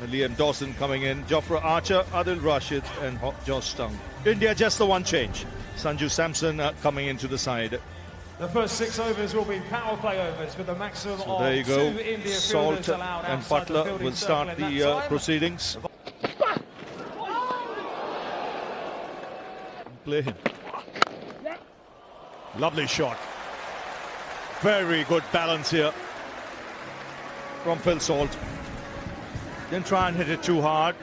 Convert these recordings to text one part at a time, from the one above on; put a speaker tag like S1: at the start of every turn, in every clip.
S1: Liam Dawson coming in, Jofra Archer, Adil Rashid and Josh Stung. India just the one change. Sanju Samson coming into the side.
S2: The first 6 overs will be power play overs with a maximum of
S1: there you go.
S2: 2 India
S1: Salt
S2: fielders allowed
S1: and
S2: outside
S1: Butler
S2: the fielding
S1: will
S2: circle
S1: start
S2: in
S1: the
S2: that time.
S1: proceedings. Play him. Lovely shot. Very good balance here from Phil Salt. Didn't try and hit it too hard.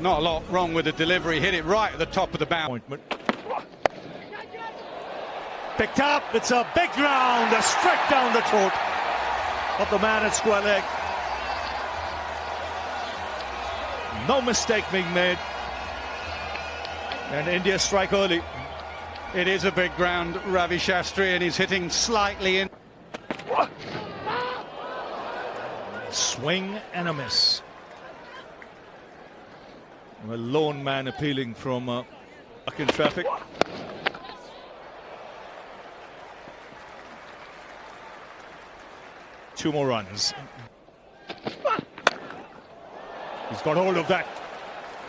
S3: Not a lot wrong with the delivery. Hit it right at the top of the bound.
S1: Picked up. It's a big round, straight down the throat of the man at square leg. No mistake being made. And India strike early.
S3: It is a big ground, Ravi Shastri, and he's hitting slightly in.
S1: Swing and a miss. A lone man appealing from back in traffic. Two more runs. He's got hold of that.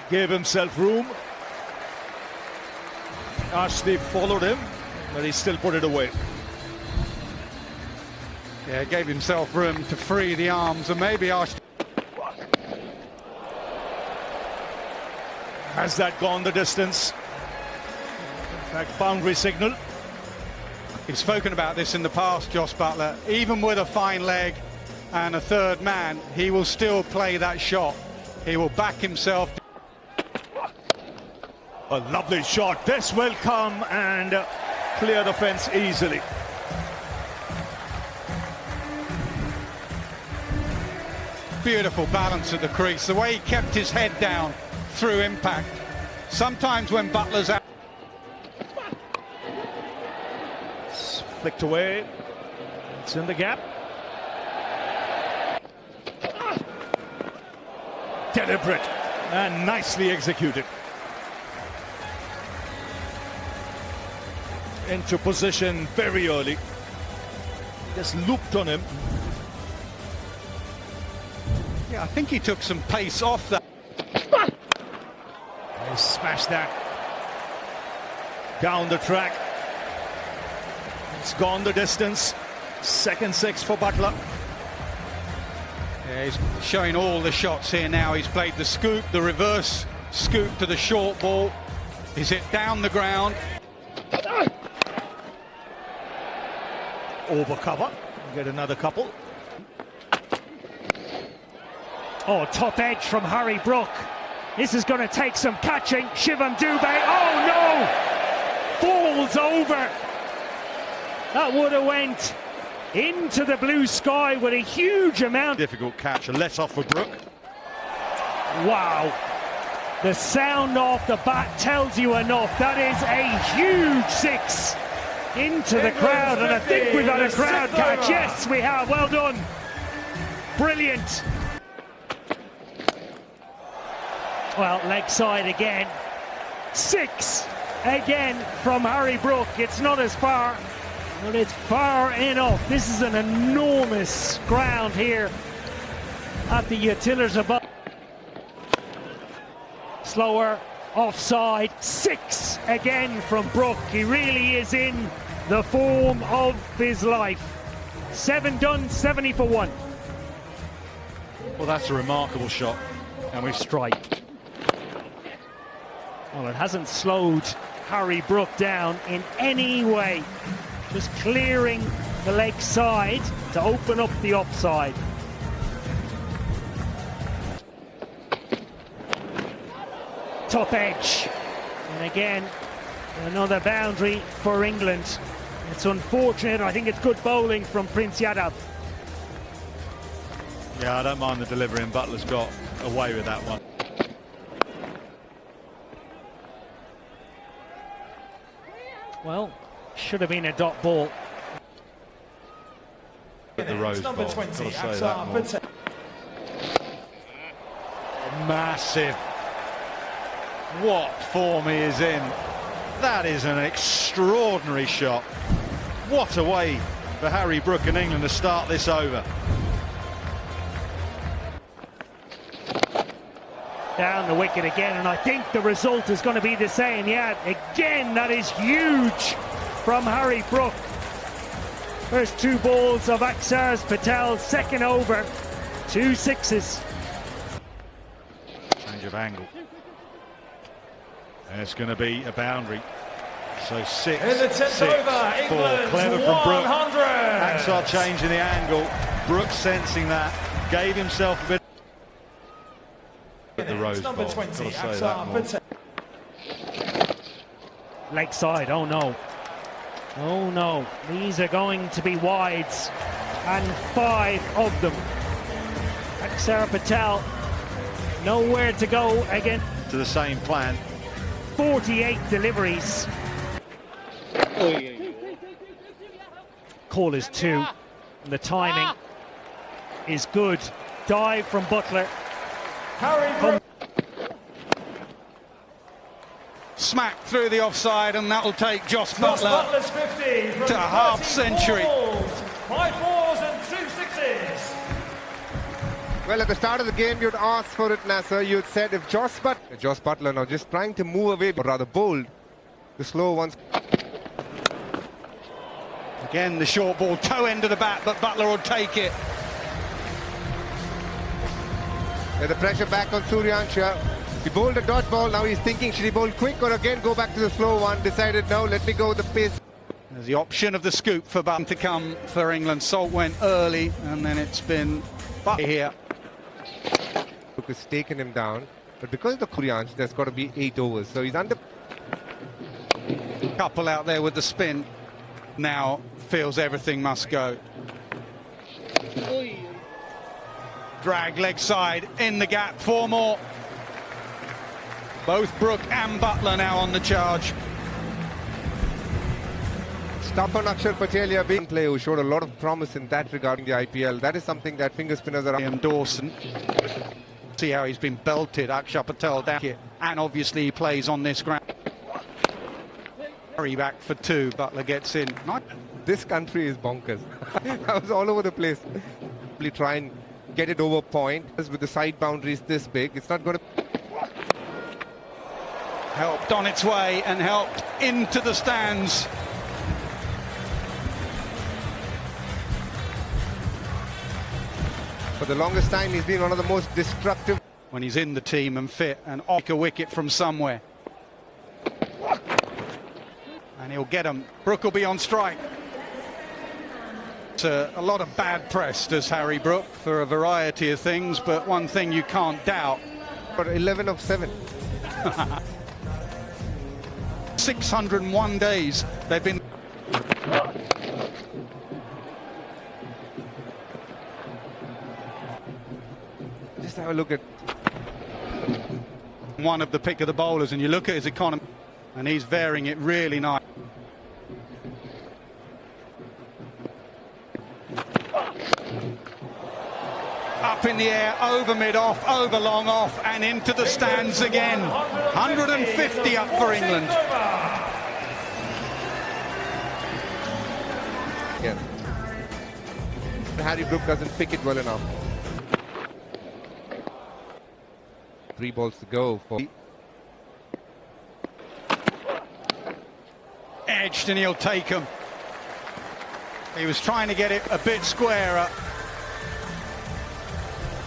S1: Gave himself room. Arshdeep followed him, but he still put it away.
S3: Yeah, gave himself room to free the arms, and maybe Arshdeep.
S1: Has that gone the distance? In fact, boundary signal.
S3: He's spoken about this in the past, Josh Butler. Even with a fine leg and a third man, he will still play that shot. He will back himself.
S1: A lovely shot. This will come and clear the fence easily.
S3: Beautiful balance at the crease. The way he kept his head down through impact. Sometimes when Butler's out.
S1: It's flicked away. It's in the gap. Deliberate and nicely executed. Into position very early. Just looped on him.
S3: Yeah, I think he took some pace off that.
S1: He smashed that down the track. It's gone the distance. Second 6 for Butler.
S3: Yeah, he's showing all the shots here now. He's played the scoop, the reverse scoop to the short ball. He's hit down the ground.
S1: Over cover. Get another couple.
S4: Oh, top edge from Harry Brook. This is going to take some catching. Shivam Dubey. Oh no! Falls over. That would have went into the blue sky with a huge amount.
S1: Difficult catch. A let off for Brook.
S4: Wow. The sound off the bat tells you enough. That is a huge 6 into the crowd, and I think we've had a crowd catch. Yes, we have. Well done. Brilliant. Well, leg side again. 6 again from Harry Brook. It's not as far, but it's far enough. This is an enormous ground here at the Utilers above. Slower, offside. 6 again from Brook. He really is in the form of his life. 7 done, 70 for 1.
S1: Well, that's a remarkable shot.
S4: And we strike. Well, it hasn't slowed Harry Brook down in any way. Just clearing the leg side to open up the offside. Top edge. And again, another boundary for England. It's unfortunate. I think it's good bowling from Prince Yadav.
S1: Yeah, I don't mind the delivery, and Butler's got away with that one.
S4: Well, should have been a dot ball.
S1: The Rose
S2: number
S1: Bowl.
S2: 20,
S1: Gotta say that more.
S3: Massive. What form he is in. That is an extraordinary shot. What a way for Harry Brook and England to start this over.
S4: down the wicket again, and I think the result is going to be the same. Yeah, again, that is huge from Harry Brook. First 2 balls of Akshar Patel, second over, 2 sixes.
S1: Change of angle. And it's going to be a boundary. So 6,
S2: In the 10th
S1: 6,
S2: over,
S1: 4.
S2: England's
S1: Clever from Brook.
S2: 100.
S1: Akshar changing the angle. Brook sensing that, gave himself a bit. The Rose
S2: Number
S1: Bowl.
S2: 20,
S1: Gotta say
S2: Akshar
S1: that more.
S2: Patel.
S4: Leg side, oh no. Oh no, these are going to be wides, and 5 of them. Akshar Patel, nowhere to go again.
S1: To the same plan.
S4: 48 deliveries. Call is 2. And the timing is good. Dive from Butler.
S2: Harry Brook.
S3: Smack through the offside, and that'll take Josh Butler
S2: Butler's 50 from
S3: to a half
S2: 13
S3: century.
S2: balls, 5 fours and 2 sixes.
S5: Well, at the start of the game, you'd asked for it, Nasser. You'd said if Josh Butler now just trying to move away, but rather bold, the slow ones.
S3: Again, the short ball, toe end of the bat, but Butler will take it.
S5: The pressure back on Suryansha. He bowled a dot ball. Now he's thinking, should he bowl quick or again go back to the slow one? Decided, no, let me go with the pace.
S3: There's the option of the scoop for Butler to come for England. Salt went early, and then it's been Butler here.
S5: Brook has taken him down, but because of the Suryansha, there's got to be 8 overs. So he's under.
S3: Couple out there with the spin. Now feels everything must go. Drag leg side in the gap, 4 more. Both Brook and Butler now on the charge.
S5: Stuff on Akshar Patel here, being player who showed a lot of promise in that regarding the IPL. That is something that finger spinners are.
S3: Liam Dawson. See how he's been belted, Akshar Patel down here. And obviously he plays on this ground. Hurry back for 2, Butler gets in.
S5: This country is bonkers. I was all over the place. Probably try and get it over point. With the side boundaries this big, it's not going to.
S3: Helped on its way and helped into the stands.
S5: For the longest time, he's been one of the most destructive.
S3: When he's in the team and fit and off a wicket from somewhere. And he'll get him. Brook will be on strike. It's a lot of bad press, does Harry Brook, for a variety of things, but one thing you can't doubt.
S5: For 11 of 7.
S3: 601 days they've been.
S5: Just have a look at
S3: One of the pick of the bowlers, and you look at his economy, and he's varying it really nice. Up in the air, over mid-off, over long off, and into the stands again. 150 up for England.
S5: yes. Harry Brook doesn't pick it well enough. 3 balls to go for.
S3: Edged, and he'll take him. He was trying to get it a bit squarer.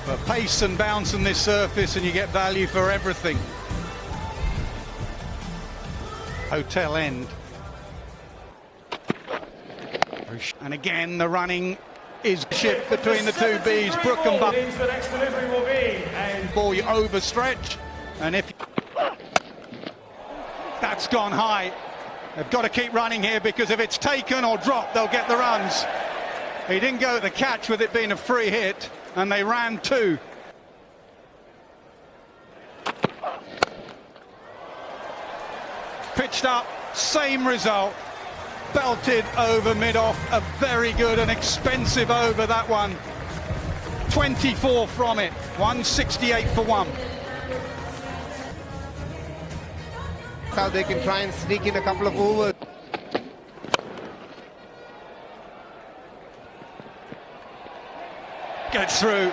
S3: But pace and bounce on this surface, and you get value for everything. Hotel end. And again, the running is ship between the 2 Bs. Brook and Butler.
S2: The next delivery will be a
S3: Ball you overstretch, and if that's gone high, they've got to keep running here, because if it's taken or dropped, they'll get the runs. He didn't go at the catch with it being a free hit, and they ran 2. Pitched up, same result. Belted over mid-off, a very good and expensive over, that one. 24 from it, 168 for 1.
S5: How they can try and sneak in a couple of overs.
S3: Gets through.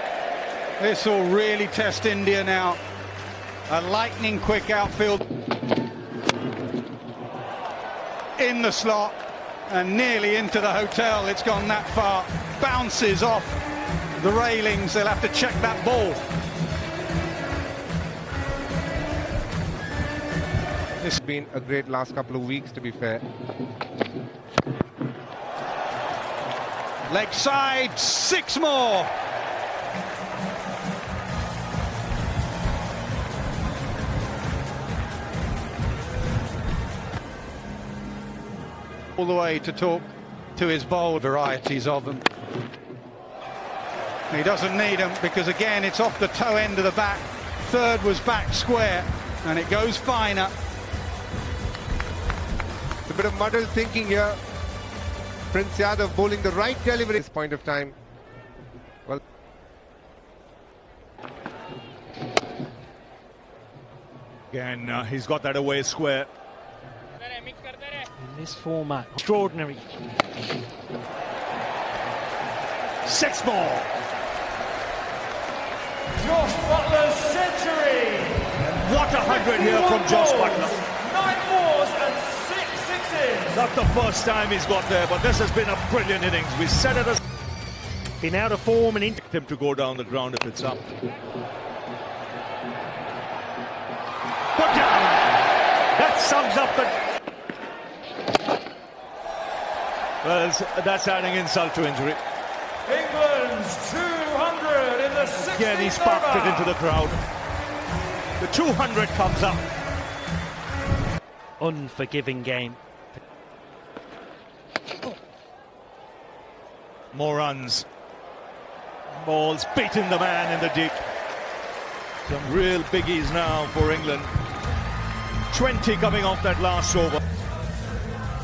S3: This will really test India now. A lightning quick outfield in the slot and nearly into the hotel. It's gone that far. Bounces off the railings. They'll have to check that ball.
S5: It's been a great last couple of weeks, to be fair.
S3: Leg side, 6 more. All the way to talk to his bowl, varieties of them. He doesn't need them because, again, it's off the toe end of the bat. Third was back square, and it goes finer.
S5: It's a bit of muddled thinking here. Prince Yadav bowling the right delivery at this point of time. Well,
S1: again, he's got that away square.
S4: In this format, extraordinary.
S1: 6 more.
S2: Josh Butler's century.
S1: And what a 100 here from Josh Butler.
S2: 9 fours and 6 sixes.
S1: Not the first time he's got there, but this has been a brilliant innings. We said it as
S4: Been out of form and into
S1: him to go down the ground if it's up. Put down. That sums up the. Well, that's adding insult to injury.
S2: England's 200 in the 16th
S1: Again, he sparked it into the crowd. The 200 comes up.
S4: unforgiving game.
S1: More runs. Balls beating the man in the deep. Some real biggies now for England. 20 coming off that last over.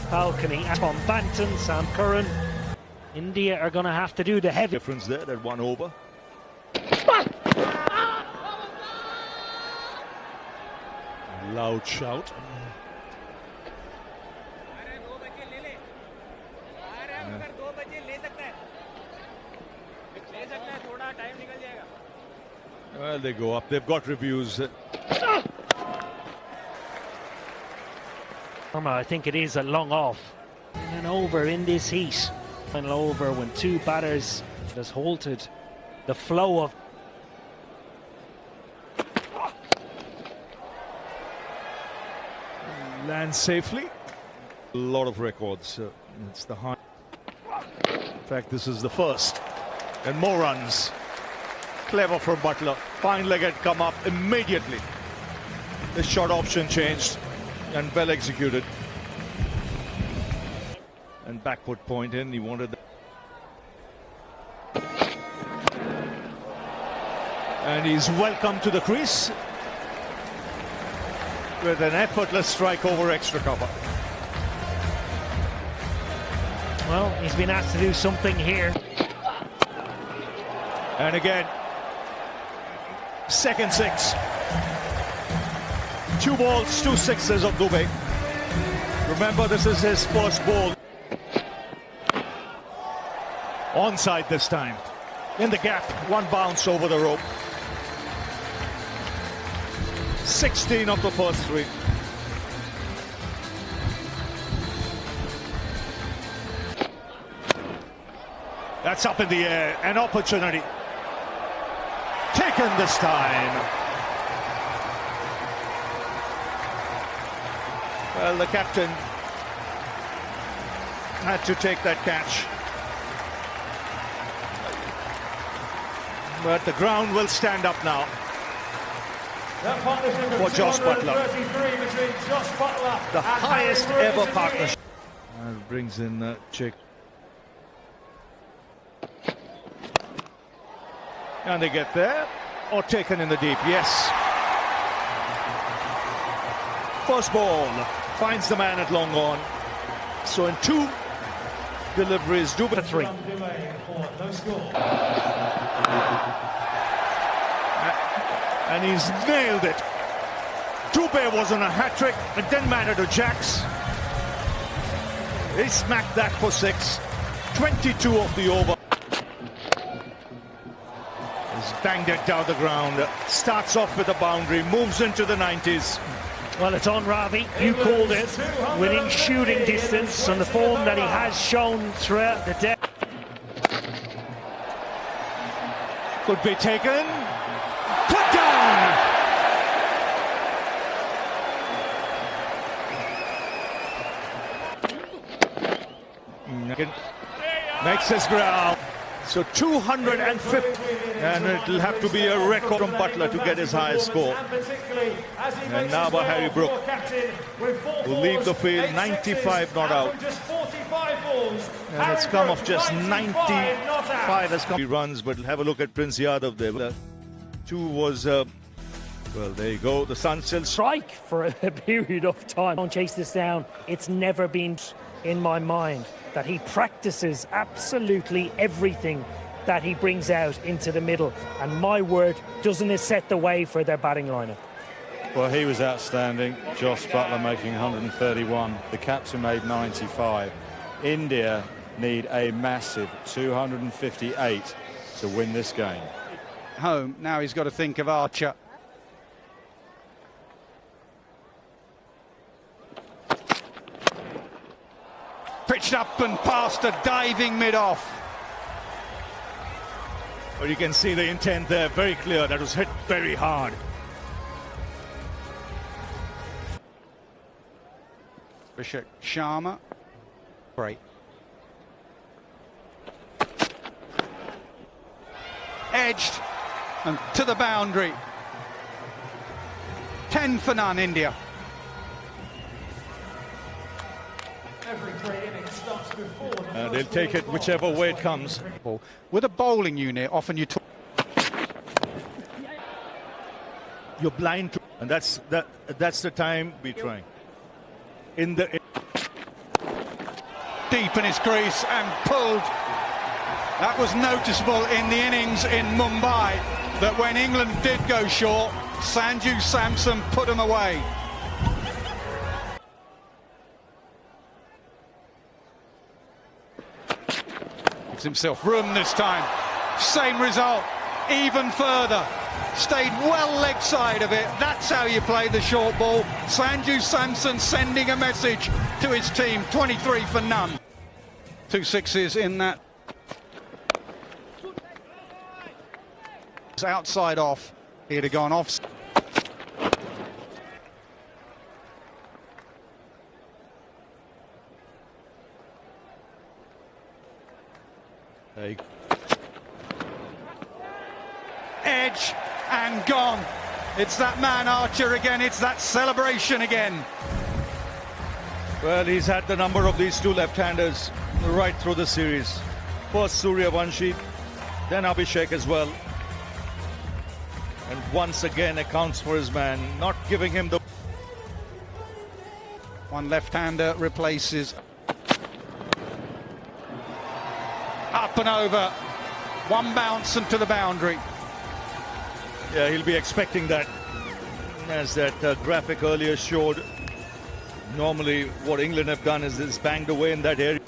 S4: Balcony, Tom Banton, Sam Curran. India are going to have to do the heavy
S1: Difference there, that 1 over. Loud shout. Well, they go up. They've got reviews.
S4: I think it is a long off. And an over in this heat. Final over when two batters has halted the flow of.
S1: Lands safely. A lot of records. It's the high. In fact, this is the first. And more runs. Clever from Butler. Fine legged come up immediately. The shot option changed and well executed. And backward point in. He wanted. And he's welcome to the crease with an effortless strike over extra cover.
S4: Well, he's been asked to do something here.
S1: And again, second 6. 2 balls, 2 sixes of Dubey. Remember, this is his first ball. Onside this time. In the gap, 1 bounce over the rope. 16 of the first 3. That's up in the air. An opportunity. Taken this time. Well, the captain had to take that catch. But the ground will stand up now.
S2: That partnership of
S1: For Josh Butler.
S2: 233 between Josh Butler
S1: The
S2: and
S1: highest
S2: Harry
S1: ever
S2: Brooks.
S1: partnership. And brings in Chick. And they get there. Or taken in the deep, yes. First ball. Finds the man at long on. So in 2 deliveries, Dubey.
S4: 3.
S2: No score.
S1: And he's nailed it. Dubey was on a hat-trick. It didn't matter to Jacks. He smacked that for 6. 22 of the over. His banged it down the ground. Starts off with a boundary, moves into the 90s.
S4: Well, it's on Ravi. You called it. Within shooting distance on the form that he has shown throughout the day.
S1: Could be taken. Put down! Makes his ground. So 250, and it'll have to be a record from Butler to get his highest score. And now by Harry Brook, who leave the field 95 not out. And it's come off just 95 has come. He runs, but have a look at Prince Yadav there. Two was, well, there you go. The sun still
S4: Strike for a period of time. Don't chase this down. It's never been in my mind that he practices absolutely everything that he brings out into the middle. And my word, doesn't it set the way for their batting lineup?
S6: Well, he was outstanding. Josh Butler making 131. The captain made 95. India need a massive 258 to win this game.
S3: Home, now he's got to think of Archer. Pitched up and past a diving mid-off.
S1: But you can see the intent there, very clear. That was hit very hard.
S3: Abhishek Sharma. Great. Edged and to the boundary. 10 for none, India.
S1: They'll take it whichever way it comes.
S3: With a bowling unit, often you talk.
S1: You're blind to, and that's the time we're trying.
S3: Deep in his crease and pulled. That was noticeable in the innings in Mumbai, that when England did go short, Sanju Samson put them away. Gives himself room this time. Same result, even further. Stayed well leg side of it. That's how you play the short ball. Sanju Samson sending a message to his team. 23 for none. 2 sixes in that. Outside off. He'd have gone off. Edge and gone. It's that man Archer again. It's that celebration again.
S1: Well, he's had the number of these two left-handers right through the series. First Suryavanshi, then Abhishek as well. And once again accounts for his man, not giving him the...
S3: One left-hander replaces. Up and over. One bounce and to the boundary.
S1: Yeah, he'll be expecting that. As that graphic earlier showed, normally what England have done is banged away in that area.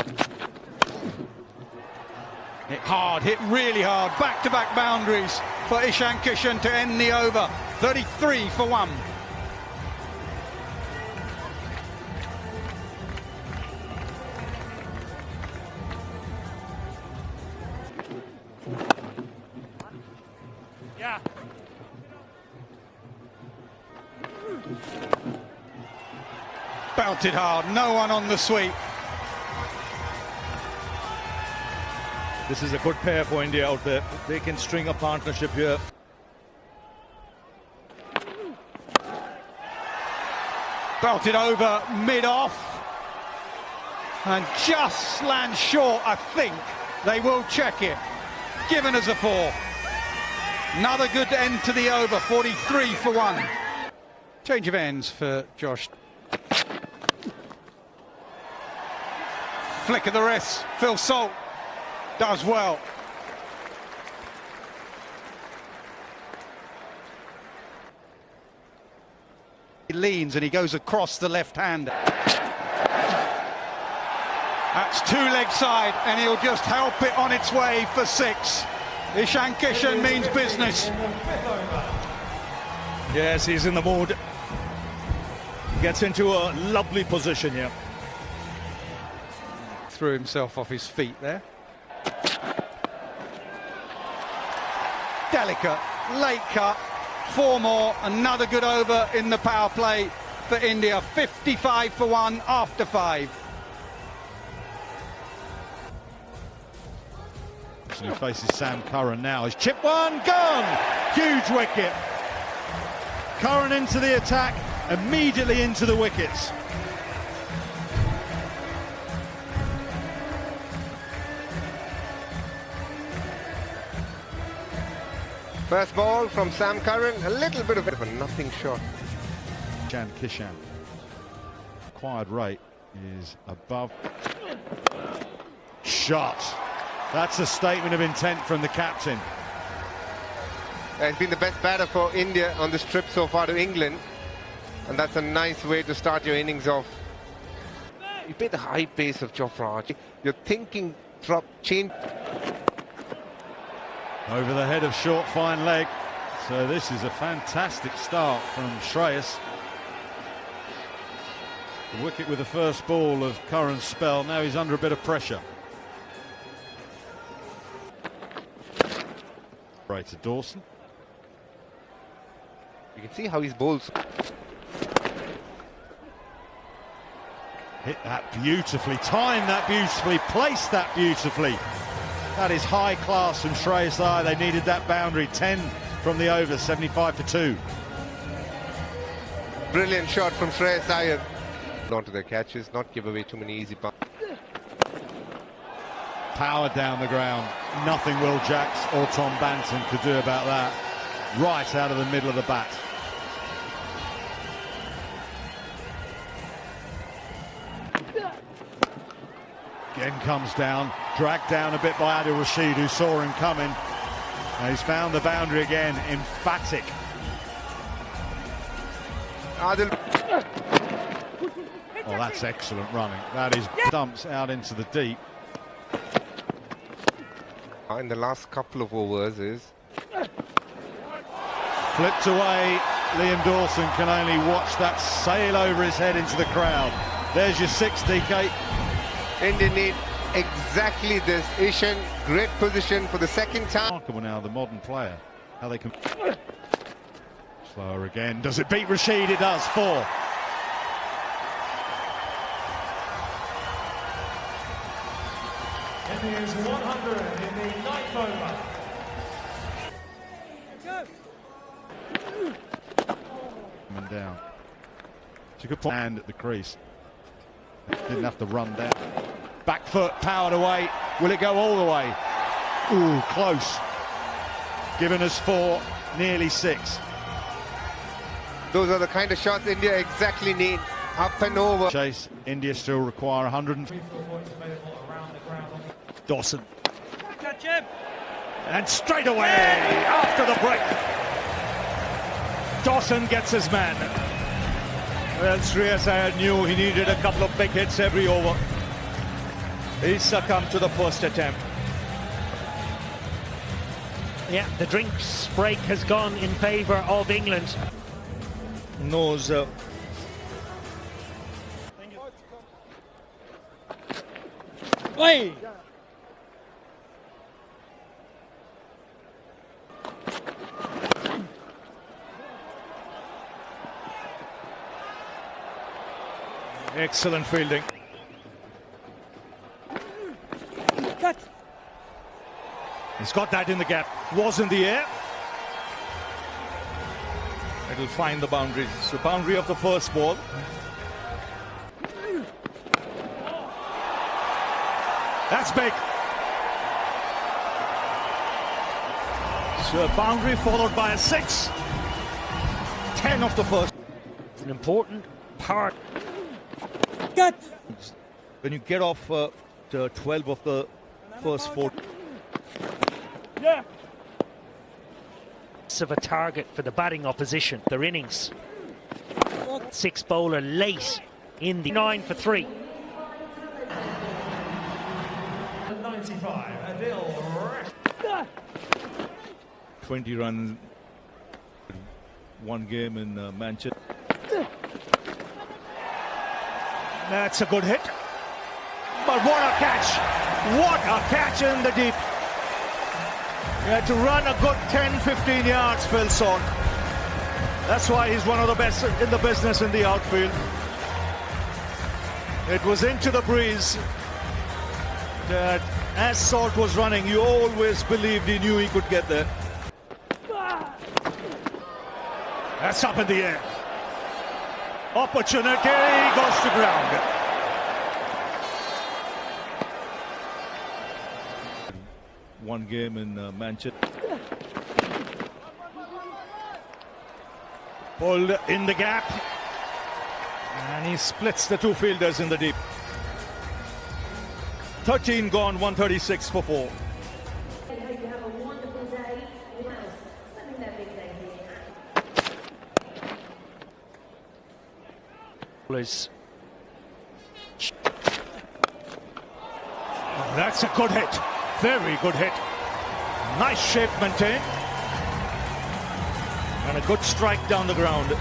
S3: Hit hard, hit really hard. Back-to-back boundaries for Ishan Kishan to end the over. 33 for 1.
S4: Yeah.
S3: Belted hard, no one on the sweep.
S1: This is a good pair for India out there. They can string a partnership here.
S3: Belted over mid-off. And just lands short, I think. They will check it. Given as a 4. Another good end to the over, 43 for 1. Change of ends for Josh. Flick of the wrist, Phil Salt does well. He leans and he goes across the left hand. That's 2 leg side and he'll just help it on its way for 6. Ishan Kishan means business.
S1: Yes, he's in the mood. Gets into a lovely position here.
S3: Threw himself off his feet there. Delicate, late cut, 4 more, another good over in the power play for India. 55 for 1 after 5.
S6: Who faces Sam Curran now. His chip one, gone! Huge wicket. Curran into the attack, immediately into the wickets.
S5: First ball from Sam Curran, a little bit of a nothing shot.
S6: Ishan Kishan. Acquired rate is above. Shot. That's a statement of intent from the captain.
S5: He's been the best batter for India on this trip so far to England. And that's a nice way to start your innings off. You play the high pace of Jofra Archie. You're thinking, drop, change.
S6: Over the head of short, fine leg. So this is a fantastic start from Shreyas. The wicket with the first ball of Curran's spell. Now he's under a bit of pressure. Right to Dawson.
S5: You can see how his bowls.
S6: Hit that beautifully, timed that beautifully, placed that beautifully. That is high class from Shreyas Iyer. They needed that boundary. 10 from the over, 75 for 2.
S5: Brilliant shot from Shreyas Iyer. Onto their catches, not give away too many easy buns.
S6: Power down the ground. Nothing Will Jacks or Tom Banton could do about that. Right out of the middle of the bat. Again comes down, dragged down a bit by Adil Rashid, who saw him coming. And he's found the boundary again, emphatic.
S5: Adil.
S6: Oh, that's excellent running. That is dumps out into the deep.
S5: In the last couple of overs is
S6: Flipped away. Liam Dawson can only watch that sail over his head into the crowd. There's your 6, DK.
S5: India need exactly this. Ishan, great position for the second time.
S6: Remarkable now, the modern player. How they can... Slower again. Does it beat Rashid? It does. 4.
S2: India's 100 in the 9th over.
S6: Coming down. It's a good point. And at the crease. Didn't have to run down. Back foot, powered away. Will it go all the way? Ooh, close. Giving us 4, nearly 6.
S5: Those are the kind of shots India exactly need. Up and over.
S6: Chase, India still require 100.
S1: Dawson. Catch him. And straight away, after the break, Dawson gets his man. Well, Shreyas Iyer knew he needed a couple of big hits every over. He succumbed to the first attempt.
S4: Yeah, the drinks break has gone in favour of England.
S1: Knows
S4: Oi!
S1: excellent fielding.
S4: Cut.
S1: He's got that in the gap. Was in the air. It'll find the boundary. It's the boundary of the first ball. That's big. So a boundary followed by a 6. 10 of the first.
S4: It's an important part.
S1: When you get off to 12 of the first 4.
S4: Yeah. Of a target for the batting opposition, their innings. 6 bowler late in the 9 for 3.
S2: 95, Adil.
S1: 20 runs, one game in Manchester.
S4: That's a good hit. But what a catch! What a catch in the deep.
S1: He had to run a good 10-15 yards, Phil Son. That's why he's one of the best in the business in the outfield. It was into the breeze. That as Salt was running, you always believed he knew he could get there.
S4: That's up in the air. Opportunity goes to ground.
S1: One game in Manchester.
S4: Pulled in the gap.
S1: And he splits the two fielders in the deep. 13 gone, 136 for 4.
S7: I hope you have a wonderful day. Wow, spending that big day here.
S4: Is that's a good hit. Very good hit.
S1: Nice shape maintained. And a good strike down the ground.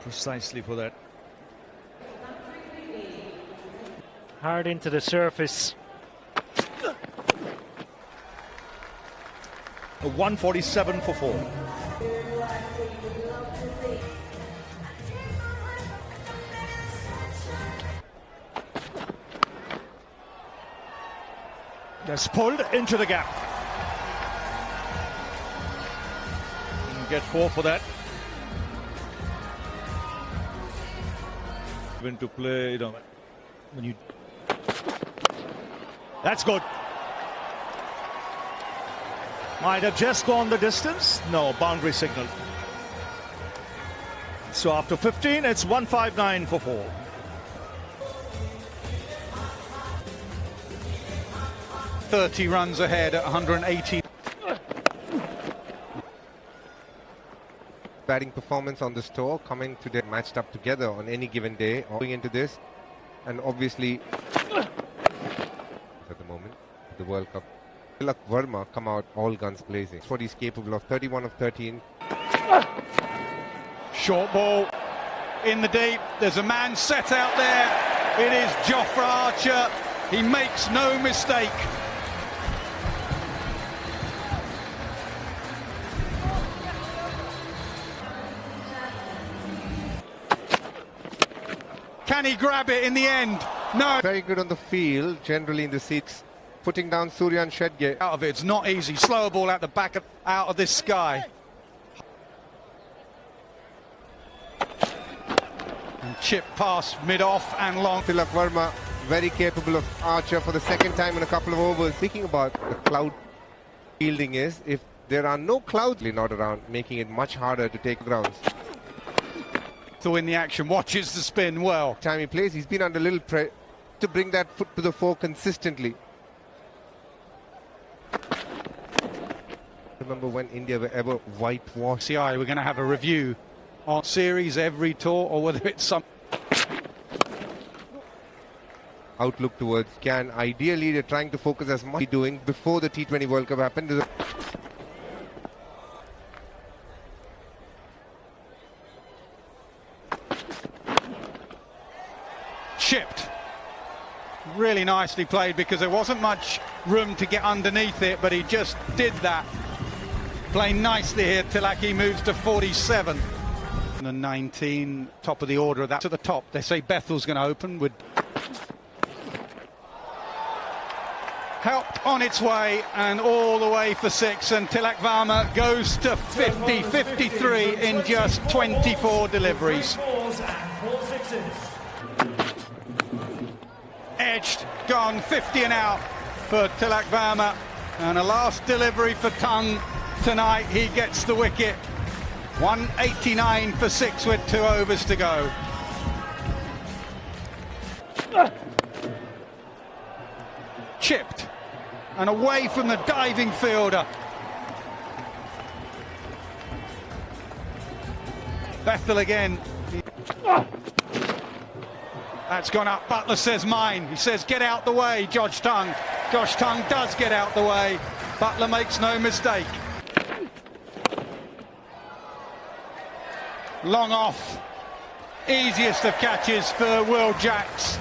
S1: Precisely for that.
S4: Hard into the surface.
S1: A 147 for 4.
S4: Just pulled into the gap.
S1: And get 4 for that. When to play, you know, when you.
S4: That's good.
S1: Might have just gone the distance. No, boundary signal. So after 15, it's 159 for 4.
S3: .30 runs ahead at 180.
S5: Batting performance on this tour coming today matched up together on any given day going into this, and obviously at the moment the World Cup, Tilak Verma come out all guns blazing. That's what he's capable of. 31 of 13.
S3: Short ball in the deep. There's a man set out there. It is Jofra Archer. He makes no mistake. Can he grab it in the end? No.
S5: Very good on the field, generally in the seats. Putting down Suryan Shedge.
S3: Out of it, it's not easy. Slower ball out the back of, out of this sky. And chip pass mid-off and long.
S5: Tilak Verma, very capable of Archer for the second time in a couple of overs. Speaking about the cloud fielding is, if there are no clouds not around, making it much harder to take grounds.
S3: To win the action, watches the spin well.
S5: Time he plays, he's been under a little pressure to bring that foot to the fore consistently. Remember when India were ever whitewashed?
S3: CI, we're going to have a review on series every tour, or whether it's some
S5: outlook towards can. Ideally, they're trying to focus as much as doing before the T20 World Cup happened.
S3: chipped. Really nicely played, because there wasn't much room to get underneath it, but he just did that. Playing nicely here. Tilaki moves to 47. And 19, top of the order of that to the top. They say Bethel's going to open with help on its way, and all the way for 6, and Tilak Varma goes to 50, 53 in just 24 deliveries. Edged, gone, 50 and out for Tilak Varma, and a last delivery for Tung tonight. He gets the wicket. 189 for 6 with 2 overs to go. Chipped and away from the diving fielder. Bethel again. That's gone up. Butler says mine. He says get out the way, Josh Tongue. Josh Tongue does get out the way. Butler makes no mistake. Long off. Easiest of catches for Will Jacks.